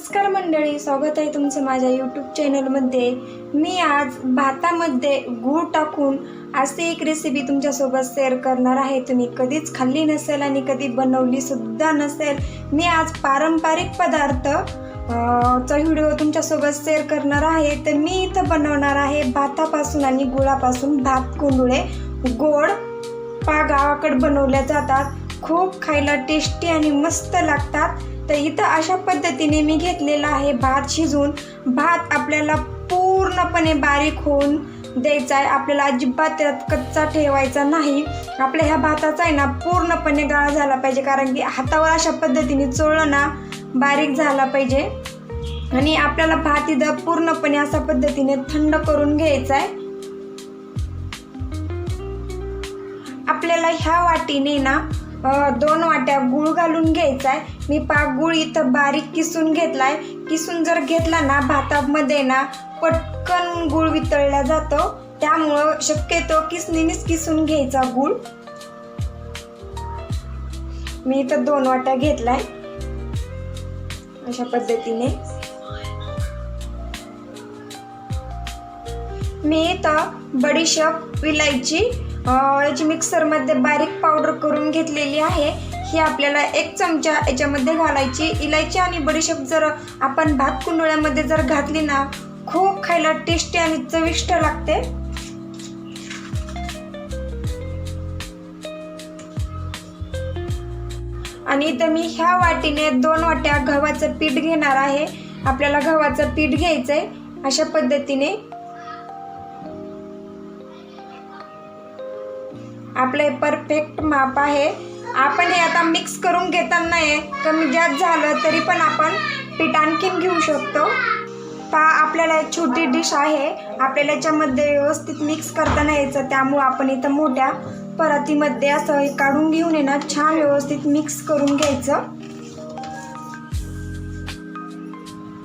नमस्कार मंडळी, स्वागत आहे तुमचं माझ्या यूट्यूब चॅनलमध्ये। मी आज भातामध्ये गूळ टाकून अशी एक रेसिपी तुमच्यासोबत शेअर करणार आहे। तुम्ही कधीच खाल्ली नसेल आणि कधी बनवली सुद्धा नसेल। मी आज पारंपरिक पदार्थ चा व्हिडिओ तुमच्यासोबत शेअर करणार आहे। तर मी इथं बनवणार आहे भातापासून आणि गुळापासून भात कुंडुळे। गोड गावाकडे बनवल्या जातात, खूप खायला टेस्टी आणि मस्त लागतात। तर इथं अशा पद्धतीने मी घेतलेला आहे भात शिजवून। भात आपल्याला पूर्णपणे बारीक होऊन द्यायचा आहे, आपल्याला अजिबात त्यात कच्चा ठेवायचा नाही। आपल्या ह्या भाताचा आहे ना पूर्णपणे गाळ झाला पाहिजे, कारण की हातावर अशा पद्धतीने चोळलं ना बारीक झाला पाहिजे। आणि आपल्याला भात इथं पूर्णपणे अशा पद्धतीने थंड करून घ्यायचा आहे। आपल्याला ह्या वाटीने ना 2 वाट्या गूळ घालून घ्यायचा आहे। मी गूळ इथं बारीक किसून घेतलाय। किसून जर घेतला ना भातामध्ये ना पटकन गूळ वितळला जातो, त्यामुळं शक्यतो किसणीनेच किसून घ्यायचा गूळ। मी इथं 2 वाट्या घेतलाय अशा पद्धतीने। मी इथं बडीशेप, विलायची याची मिक्सरमध्ये बारीक पावडर करून घेतलेली आहे। ही आपल्याला 1 चमचा याच्यामध्ये घालायची। इलायची आणि बडीशेप जर आपण भात कुंडुळ्यामध्ये जर घातली ना खूप खायला टेस्टी आणि चविष्ट लागते। आणि इथं मी ह्या वाटीने 2 वाट्या गव्हाचं पीठ घेणार आहे। आपल्याला गव्हाचं पीठ घ्यायचंय अशा पद्धतीने। आपले परफेक्ट माप आहे। आपण हे आता मिक्स करून घेताना कमी जास्त झालं तरी पण आपण पीठ आणखीन घेऊ शकतो। आपल्याला एक छोटी डिश आहे, आपल्याला याच्यामध्ये व्यवस्थित मिक्स करताना यायचं, त्यामुळे आपण इथं मोठ्या परातीमध्ये असं काढून घेऊन ना छान व्यवस्थित मिक्स करून घ्यायचं।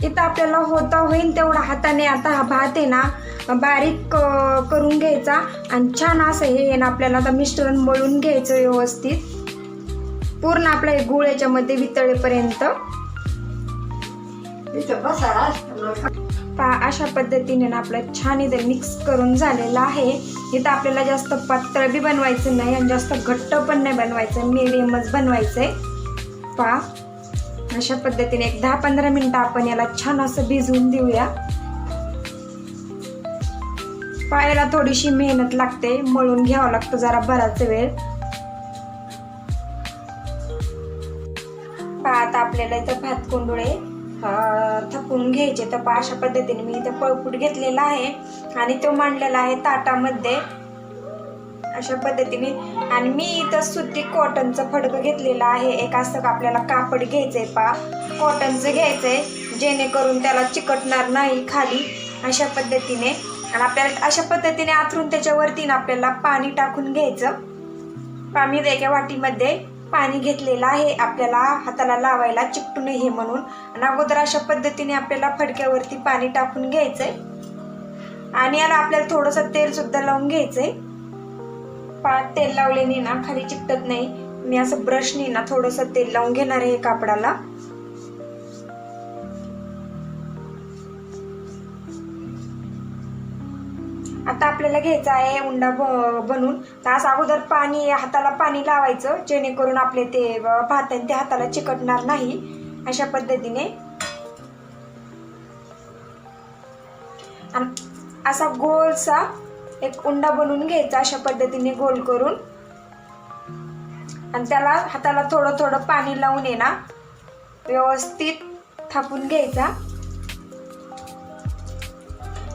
इथं आपल्याला होईल तेवढा हाताने आता हा भात आहे ना बारीक करून घ्यायचा आणि छान असं हे ना आपल्याला आता मिश्रण मळून घ्यायचं व्यवस्थित, पूर्ण आपला हे गूळ याच्यामध्ये वितळेपर्यंत। अशा पद्धतीने ना आपलं छान इथे मिक्स करून झालेलं आहे। इथं आपल्याला जास्त पातळ बी बनवायचं नाही आणि जास्त घट्ट पण नाही बनवायचं, मीडियमच बनवायचंय। अशा पद्धतीने एक 10-15 मिनिटं आपण याला छान असं भिजवून देऊया। याला थोडीशी मेहनत लागते, मळून घ्यावं लागतं जरा बराच वेळ। आता आपल्याला इथं भात कुंडुळे थापून घ्यायचे। तर अशा पद्धतीने मी इथं पळपूट घेतलेला आहे आणि तो मांडलेला आहे ताटामध्ये अशा पद्धतीने। आणि मी इथं सुती कॉटनचं फडकं घेतलेलं आहे। एक असं आपल्याला कापड घ्यायचंय, कॉटनचं घ्यायचंय, जेणेकरून त्याला चिकटणार नाही खाली अशा पद्धतीने। आणि आपल्याला अशा पद्धतीने आथरून त्याच्यावरती आपल्याला पाणी टाकून घ्यायचं। मी एका वाटीमध्ये पाणी घेतलेलं आहे, आपल्याला हाताला लावायला चिकटू नये म्हणून। आणि अगोदर अशा पद्धतीने आपल्याला फडक्यावरती पाणी टाकून घ्यायचंय आणि याला आपल्याला थोडंसं तेल सुद्धा लावून घ्यायचंय। तेल लावल्याने ना खाली चिकटत नाही। मी असं ब्रशने ना थोडंसं तेल लावून घेणार आहे कापडाला। आता आपल्याला घ्यायचं आहे उंडा बनवून। तर असं अगोदर हाताला पाणी लावायचं, जेणेकरून आपले ते भात ते हाताला चिकटणार नाही अशा पद्धतीने। असा गोलसा एक उंडा बनवून घ्यायचा अशा पद्धतीने गोल करून, आणि त्याला हाताला थोडं थोडं पाणी लावून ना व्यवस्थित थापून घ्यायचा।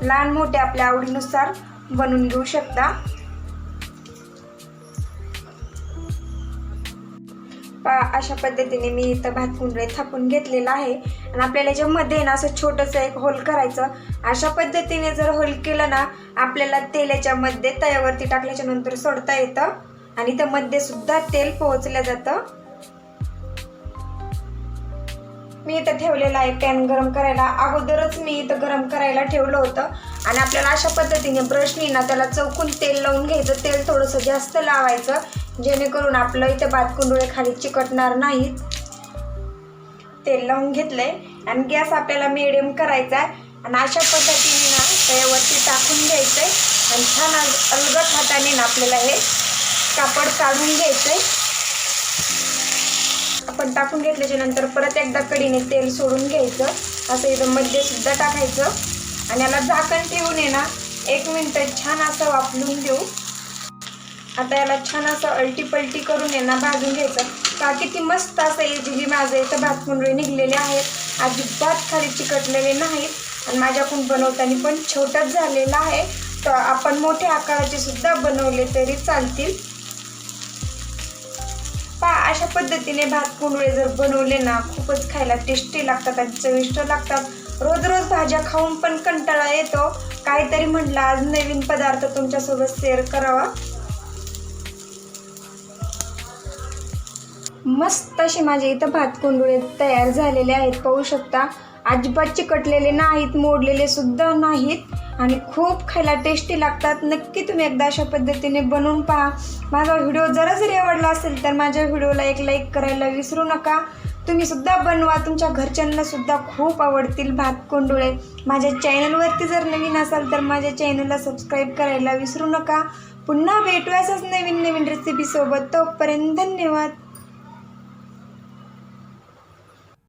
लहान मोठे आपल्या आवडीनुसार बनवून घेऊ शकता। अशा पद्धतीने मी इथं भात कुंडळे थापून घेतलेला आहे। आणि आपल्याला याच्यामध्ये ना असं छोटंसं एक होल करायचं। अशा पद्धतीने जर होल केलं ना आपल्याला तेल याच्यामध्ये तव्यावरती टाकल्याच्या नंतर सोडता येतं आणि त्या मध्ये सुद्धा तेल पोहोचलं जातं। मी इथं ठेवलेला आहे पॅन गरम करायला। अगोदरच मी इथं गरम करायला ठेवलं होतं आणि आपल्याला अशा पद्धतीने ब्रशनी ना त्याला चौकून तेल लावून घ्यायचं। तेल थोडंसं जास्त लावायचं, जेणेकरून आपलं इथं भात कुंडुळे खाली चिकटणार नाहीत। तेल लावून घेतलंय आणि गॅस आपल्याला मिडियम करायचा आहे आणि अशा पद्धतीने ना तव्यावरती टाकून घ्यायचं आहे आणि छान अलगद हाताने ना आपल्याला हे कापड काढून घ्यायचं आहे. आपण टाकून घेतल्याच्या नंतर परत एकदा कढीने तेल सोडून घ्यायचं, असं इथं मध्ये सुद्धा टाकायचं आणि याला झाकण ठेवून आहे ना 1 मिनिट छान असं वाफलून देऊ. आता याला छान असं अलटी पलटी करून आहे ना भाजून घ्यायचं. का किती मस्त असं इझिली माझं इथं भात कुंडळे निघलेले आहेत, अजिबात खाली चिकटलेले नाहीत आणि माझ्याकडून बनवताना पण छोटंच झालेलं आहे. तर आपण मोठ्या आकाराचे सुद्धा बनवले तरी चालतील. अशा पद्धतीने भात कुंडळे जर बनवले ना खूपच खायला टेस्टी लागतात आणि चविष्ट लागतात. रोज रोज भाज्या खाऊन पण कंटाळा येतो, काहीतरी म्हटलं आज नवीन पदार्थ तुमच्यासोबत शेअर करावा. मस्त असे माझे इथं भात कुंडळे तयार झालेले आहेत, पाहू शकता. अजिबात चिकटलेले नाहीत, मोडलेले सुद्धा नाहीत आणि खूप खायला टेस्टी लागतात. नक्की तुम्ही एकदा अशा पद्धतीने बनवून पहा. माझा व्हिडिओ जरी आवडला असेल तर माझ्या व्हिडिओला एक लाईक करायला विसरू नका. तुम्ही सुद्धा बनवा, तुमच्या घरच्यांना सुद्धा खूप आवडतील भात कुंडळे. माझ्या चॅनलवरती जर नवीन असाल तर माझ्या चॅनलला सबस्क्राईब करायला विसरू नका. पुन्हा भेटू असाच नवीन रेसिपी सोबत. तोपर्यंत धन्यवाद.